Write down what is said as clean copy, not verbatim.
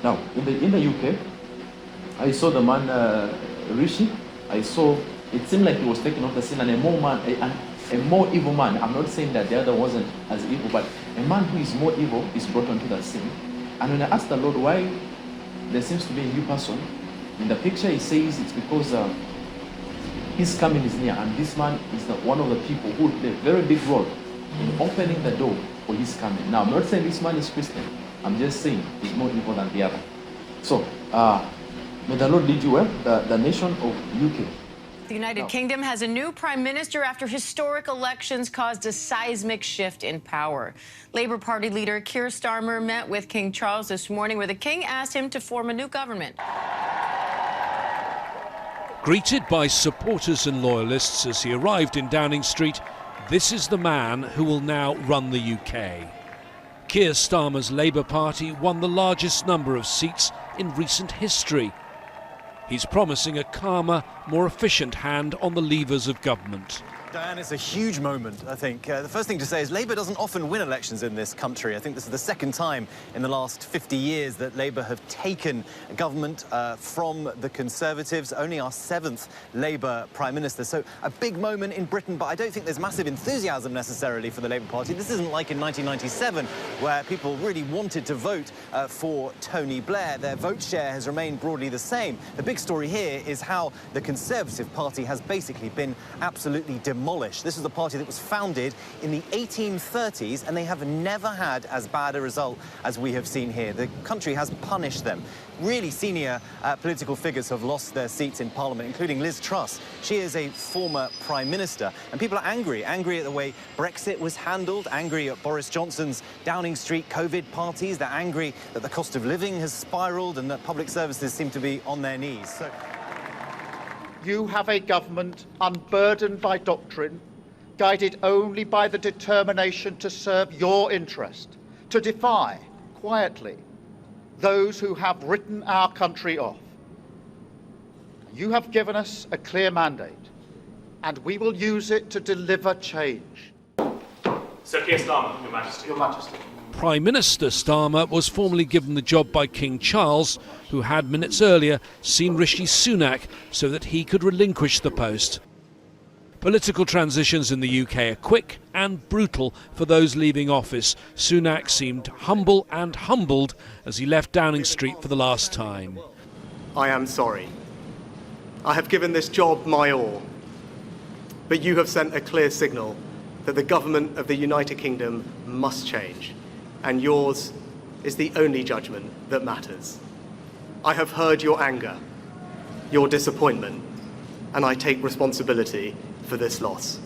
Now, in the UK, I saw the man Rishi. I saw it seemed like he was taken off the scene, and a more evil man. I'm not saying that the other wasn't as evil, but a man who is more evil is brought onto the scene. And when I asked the Lord why there seems to be a new person in the picture, he says it's because his coming is near, and this man is one of the people who played a very big role in opening the door for his coming. Now, I'm not saying this man is Christian. I'm just saying he's more evil than the other. So, may the Lord lead you well, the nation of UK. The United Kingdom has a new prime minister after historic elections caused a seismic shift in power. Labour Party leader Keir Starmer met with King Charles this morning, where the king asked him to form a new government. Greeted by supporters and loyalists as he arrived in Downing Street, this is the man who will now run the UK. Keir Starmer's Labour Party won the largest number of seats in recent history. He's promising a calmer, more efficient hand on the levers of government. Diane, it's a huge moment, I think. The first thing to say is Labour doesn't often win elections in this country. I think this is the second time in the last 50 years that Labour have taken government from the Conservatives, only our 7th Labour Prime Minister. So a big moment in Britain, but I don't think there's massive enthusiasm necessarily for the Labour Party. This isn't like in 1997, where people really wanted to vote for Tony Blair. Their vote share has remained broadly the same. The big story here is how the Conservative Party has basically been absolutely demolished. This is the party that was founded in the 1830s, and they have never had as bad a result as we have seen here. The country has punished them. Really senior political figures have lost their seats in Parliament, including Liz Truss. She is a former Prime Minister, and people are angry at the way Brexit was handled, angry at Boris Johnson's Downing Street COVID parties. They're angry that the cost of living has spiralled and that public services seem to be on their knees. So you have a government unburdened by doctrine, guided only by the determination to serve your interest, to defy, quietly, those who have written our country off. You have given us a clear mandate, and we will use it to deliver change. Sir Keir Starmer, Your Majesty. Your Majesty. Prime Minister Starmer was formally given the job by King Charles, who had minutes earlier seen Rishi Sunak so that he could relinquish the post. Political transitions in the UK are quick and brutal for those leaving office. Sunak seemed humble and humbled as he left Downing Street for the last time. I am sorry. I have given this job my all, but you have sent a clear signal that the government of the United Kingdom must change, and yours is the only judgment that matters. I have heard your anger, your disappointment, and I take responsibility for this loss.